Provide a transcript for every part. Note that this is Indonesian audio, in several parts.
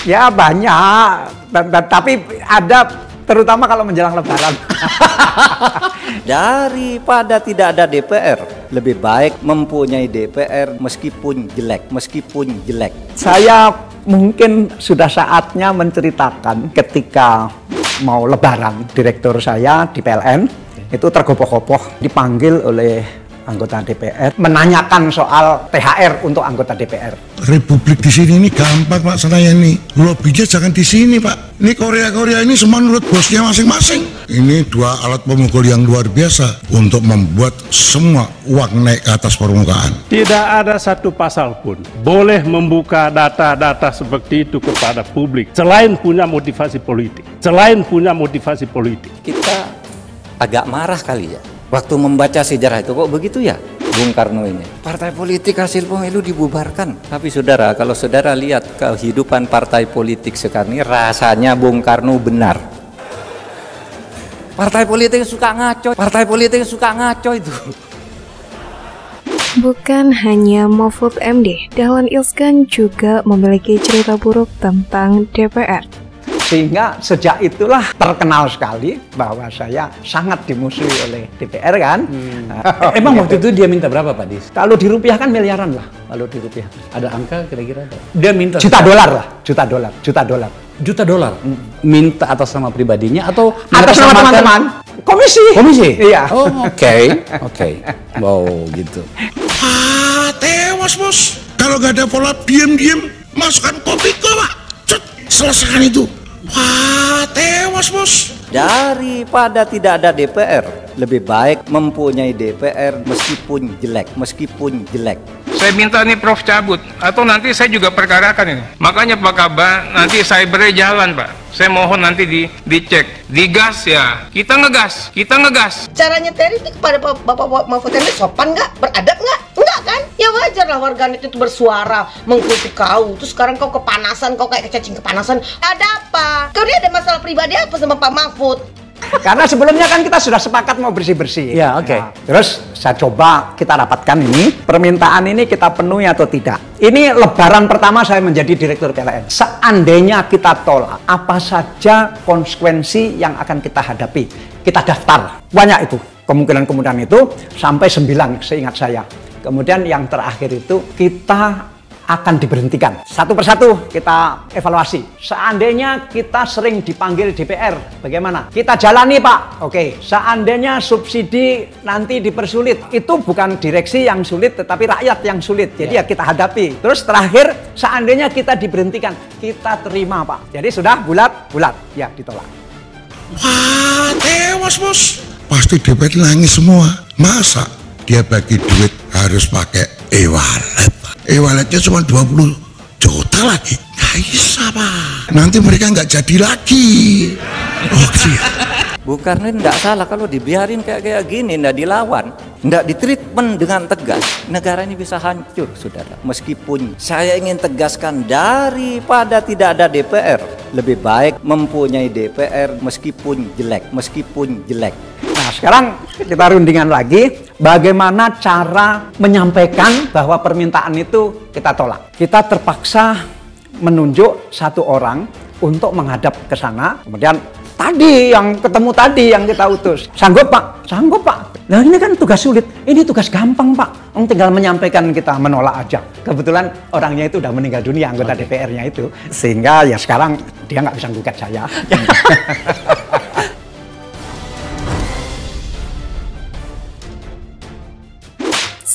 Ya banyak, tapi ada terutama kalau menjelang Lebaran. Daripada tidak ada DPR, lebih baik mempunyai DPR meskipun jelek. Saya mungkin sudah saatnya menceritakan ketika mau Lebaran, direktur saya di PLN itu tergopoh-gopoh dipanggil oleh anggota DPR menanyakan soal THR untuk anggota DPR. Republik di sini ini gampang Pak Senayani. Lobbynya jangan di sini Pak. Ini Korea ini semua menurut bosnya masing-masing. Ini dua alat pemukul yang luar biasa untuk membuat semua uang naik ke atas permukaan. Tidak ada satu pasal pun boleh membuka data-data seperti itu kepada publik selain punya motivasi politik. Kita agak marah kali ya waktu membaca sejarah itu, kok begitu ya Bung Karno ini. Partai politik hasil pemilu dibubarkan. Tapi saudara, kalau saudara lihat kehidupan partai politik sekarang ini, rasanya Bung Karno benar. Partai politik suka ngaco itu. Bukan hanya Mahfud MD, Dahlan Iskan juga memiliki cerita buruk tentang DPR. Sehingga sejak itulah terkenal sekali bahwa saya sangat dimusuhi oleh DPR kan. Emang waktu itu dia minta berapa Pak Dis? Kalau dirupiahkan miliaran lah, kalau dirupiahkan. Ada angka kira-kira ada? Dia minta juta dolar lah, juta dolar. Minta atas nama pribadinya atau atas nama teman-teman? Komisi? Iya. Oh, oke. Wow, gitu. Tewas bos. Kalau gak ada pola diem masukkan kopi Pak. Selesaikan itu. Wah, tewas bos. Daripada tidak ada DPR, lebih baik mempunyai DPR meskipun jelek. Saya minta nih Prof cabut, atau nanti saya juga perkarakan ini. Makanya Pak Kaba, nanti cybernya jalan Pak. Saya mohon nanti dicek, digas ya. Kita ngegas. Caranya Terry itu kepada Bapak Mahfud MD sopan nggak? Beradab nggak? Enggak kan? Ya wajar lah warganet itu bersuara mengkritik kau. Terus sekarang kau kepanasan, kau kayak cacing kepanasan. Ada apa? Kau ini ada masalah pribadi apa sama Pak Mahfud? Karena sebelumnya kan kita sudah sepakat mau bersih-bersih. Ya, oke. Nah, terus saya coba kita rapatkan ini, permintaan ini kita penuhi atau tidak. Ini Lebaran pertama saya menjadi direktur PLN. Seandainya kita tolak, apa saja konsekuensi yang akan kita hadapi? Kita daftar. Banyak itu. Kemungkinan itu sampai 9 seingat saya. Kemudian yang terakhir itu kita akan diberhentikan. Satu persatu kita evaluasi. Seandainya kita sering dipanggil DPR, bagaimana? Kita jalani Pak. Oke, seandainya subsidi nanti dipersulit, itu bukan direksi yang sulit, tetapi rakyat yang sulit. Jadi ya kita hadapi. Terus terakhir, seandainya kita diberhentikan, kita terima Pak. Jadi sudah bulat, ya ditolak. Wah, tewas bos. Pasti DPR nangis semua. Masa dia bagi duit harus pakai e-wallet? E-walletnya cuma 20 juta lagi. Nggak bisa Pak. Nanti mereka nggak jadi lagi. Oke. Bung Karno nggak salah kalau dibiarin kayak gini, nggak dilawan, nggak ditreatment dengan tegas, negara ini bisa hancur, saudara. Meskipun saya ingin tegaskan, daripada tidak ada DPR, lebih baik mempunyai DPR meskipun jelek. Nah, sekarang kita rundingan lagi, bagaimana cara menyampaikan bahwa permintaan itu kita tolak. Kita terpaksa menunjuk satu orang untuk menghadap ke sana, kemudian yang kita utus. Sanggup Pak? Nah ini kan tugas sulit, ini tugas gampang Pak. Tinggal menyampaikan kita menolak aja. Kebetulan orangnya itu udah meninggal dunia, anggota DPR-nya itu. Sehingga ya sekarang dia nggak bisa gugat saya.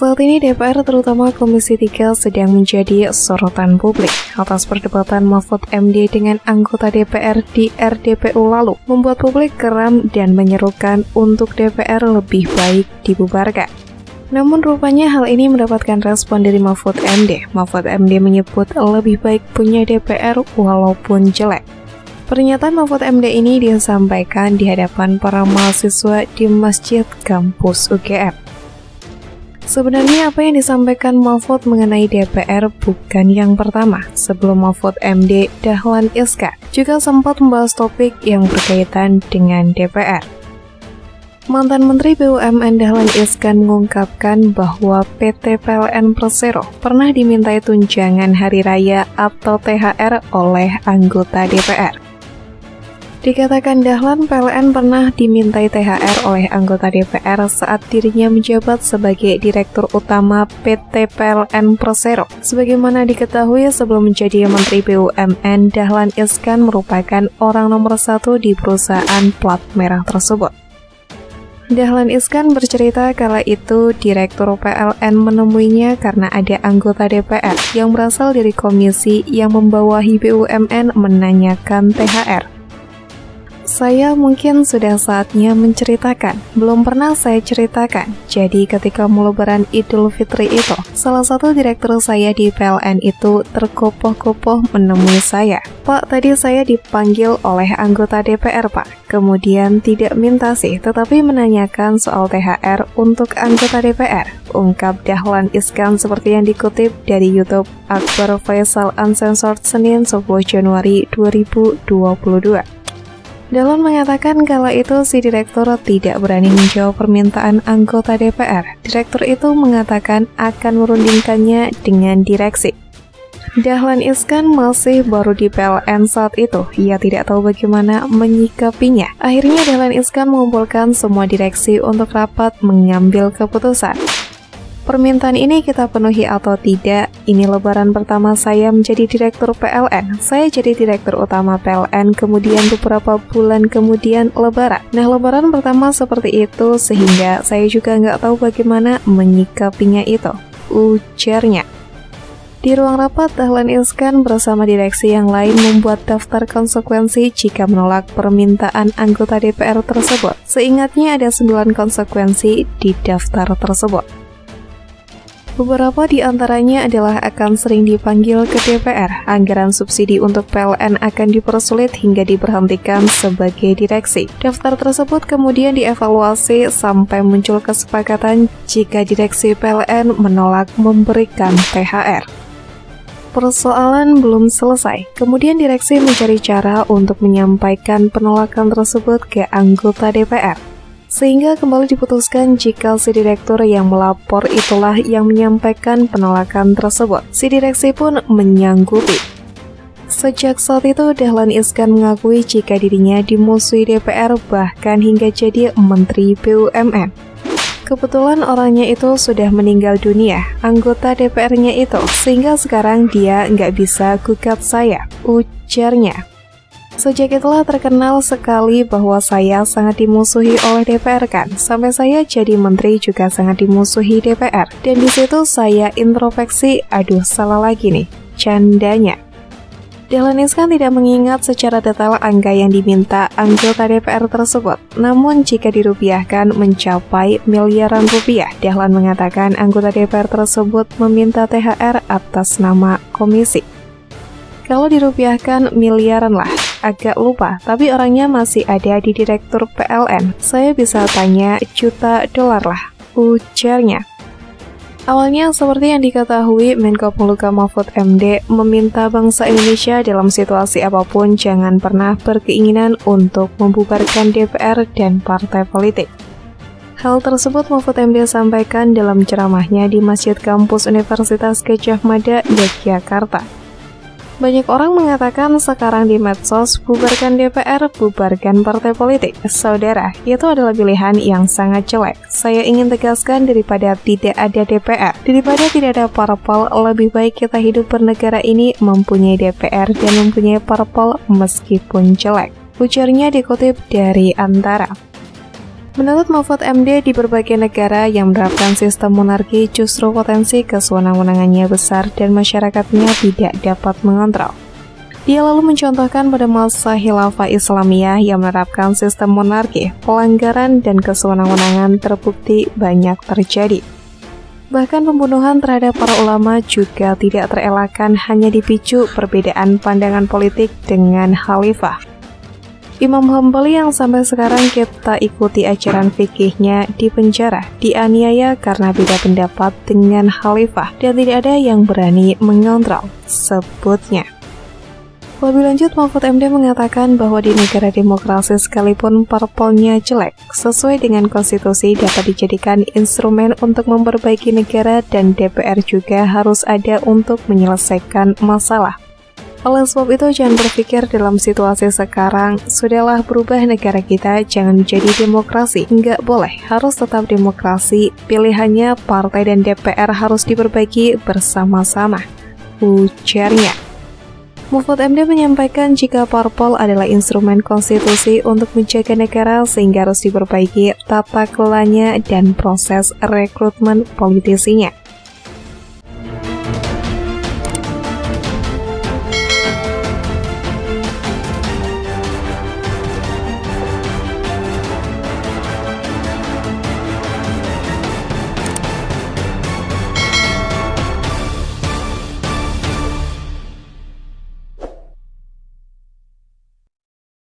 Saat ini DPR terutama Komisi 3 sedang menjadi sorotan publik atas perdebatan Mahfud MD dengan anggota DPR di RDPU lalu, membuat publik geram dan menyerukan untuk DPR lebih baik dibubarkan. Namun rupanya hal ini mendapatkan respon dari Mahfud MD. Mahfud MD menyebut lebih baik punya DPR walaupun jelek. Pernyataan Mahfud MD ini disampaikan di hadapan para mahasiswa di Masjid Kampus UGM. Sebenarnya apa yang disampaikan Mahfud mengenai DPR bukan yang pertama. Sebelum Mahfud MD, Dahlan Iskan juga sempat membahas topik yang berkaitan dengan DPR. Mantan Menteri BUMN Dahlan Iskan mengungkapkan bahwa PT PLN Persero pernah dimintai tunjangan hari raya atau THR oleh anggota DPR. Dikatakan Dahlan, PLN pernah dimintai THR oleh anggota DPR saat dirinya menjabat sebagai Direktur Utama PT PLN Persero. Sebagaimana diketahui, sebelum menjadi Menteri BUMN, Dahlan Iskan merupakan orang nomor 1 di perusahaan plat merah tersebut. Dahlan Iskan bercerita kala itu Direktur PLN menemuinya karena ada anggota DPR yang berasal dari komisi yang membawahi BUMN menanyakan THR. Saya mungkin sudah saatnya menceritakan. Belum pernah saya ceritakan. Jadi ketika mau Lebaran Idul Fitri itu, salah satu direktur saya di PLN itu terkopoh-kopoh menemui saya. Pak, tadi saya dipanggil oleh anggota DPR, Pak. Kemudian tidak minta sih, tetapi menanyakan soal THR untuk anggota DPR. Ungkap Dahlan Iskan seperti yang dikutip dari YouTube Akbar Faisal Uncensored Senin 10 Januari 2022. Dahlan mengatakan kala itu si direktur tidak berani menjawab permintaan anggota DPR. Direktur itu mengatakan akan merundingkannya dengan direksi. Dahlan Iskan masih baru di PLN saat itu. Ia tidak tahu bagaimana menyikapinya. Akhirnya Dahlan Iskan mengumpulkan semua direksi untuk rapat mengambil keputusan. Permintaan ini kita penuhi atau tidak? Ini lebaran pertama saya menjadi direktur PLN. Saya jadi direktur utama PLN, kemudian beberapa bulan kemudian lebaran. Nah, lebaran pertama seperti itu, sehingga saya juga nggak tahu bagaimana menyikapinya itu, ujarnya. Di ruang rapat, Dahlan Iskan bersama direksi yang lain membuat daftar konsekuensi jika menolak permintaan anggota DPR tersebut. Seingatnya ada 9 konsekuensi di daftar tersebut. Beberapa di antaranya adalah akan sering dipanggil ke DPR, anggaran subsidi untuk PLN akan dipersulit hingga diberhentikan sebagai direksi. Daftar tersebut kemudian dievaluasi sampai muncul kesepakatan jika direksi PLN menolak memberikan THR. Persoalan belum selesai. Kemudian direksi mencari cara untuk menyampaikan penolakan tersebut ke anggota DPR. Sehingga kembali diputuskan jika si direktur yang melapor itulah yang menyampaikan penolakan tersebut. Si direksi pun menyanggupi. Sejak saat itu, Dahlan Iskan mengakui jika dirinya dimusuhi DPR bahkan hingga jadi Menteri BUMN. Kebetulan orangnya itu sudah meninggal dunia, anggota DPR-nya itu, sehingga sekarang dia nggak bisa gugat saya, ujarnya. Sejak itulah terkenal sekali bahwa saya sangat dimusuhi oleh DPR kan. Sampai saya jadi menteri juga sangat dimusuhi DPR. Dan di situ saya introspeksi, aduh salah lagi nih, candanya. Dahlan Iskan tidak mengingat secara detail angka yang diminta anggota DPR tersebut. Namun jika dirupiahkan mencapai miliaran rupiah. Dahlan mengatakan anggota DPR tersebut meminta THR atas nama komisi. Kalau dirupiahkan miliaran lah, agak lupa, tapi orangnya masih ada di direktur PLN. Saya bisa tanya juta dolar lah, ujarnya. Awalnya seperti yang diketahui, Menko Polhukam Mahfud MD meminta bangsa Indonesia dalam situasi apapun jangan pernah berkeinginan untuk membubarkan DPR dan partai politik. Hal tersebut Mahfud MD sampaikan dalam ceramahnya di Masjid Kampus Universitas Gadjah Mada, Yogyakarta. Banyak orang mengatakan sekarang di medsos, bubarkan DPR, bubarkan partai politik. Saudara, itu adalah pilihan yang sangat jelek. Saya ingin tegaskan daripada tidak ada DPR, daripada tidak ada parpol, lebih baik kita hidup bernegara ini mempunyai DPR dan mempunyai parpol meskipun jelek. Ujarnya dikutip dari Antara. Menurut Mahfud MD, di berbagai negara yang menerapkan sistem monarki justru potensi kesewenang-wenangannya besar dan masyarakatnya tidak dapat mengontrol. Dia lalu mencontohkan pada masa Khilafah Islamiyah yang menerapkan sistem monarki, pelanggaran dan kesewenang-wenangan terbukti banyak terjadi. Bahkan pembunuhan terhadap para ulama juga tidak terelakkan hanya dipicu perbedaan pandangan politik dengan khalifah. Imam Hambali yang sampai sekarang kita ikuti ajaran fikihnya di penjara, dianiaya karena beda pendapat dengan khalifah dan tidak ada yang berani mengontrol, sebutnya. Lebih lanjut, Mahfud MD mengatakan bahwa di negara demokrasi sekalipun parpolnya jelek, sesuai dengan konstitusi dapat dijadikan instrumen untuk memperbaiki negara dan DPR juga harus ada untuk menyelesaikan masalah. Oleh sebab itu, jangan berpikir dalam situasi sekarang, sudahlah berubah negara kita, jangan jadi demokrasi. Nggak boleh, harus tetap demokrasi, pilihannya partai dan DPR harus diperbaiki bersama-sama, ujarnya. Mahfud MD menyampaikan jika parpol adalah instrumen konstitusi untuk menjaga negara sehingga harus diperbaiki tata kelolanya dan proses rekrutmen politisinya.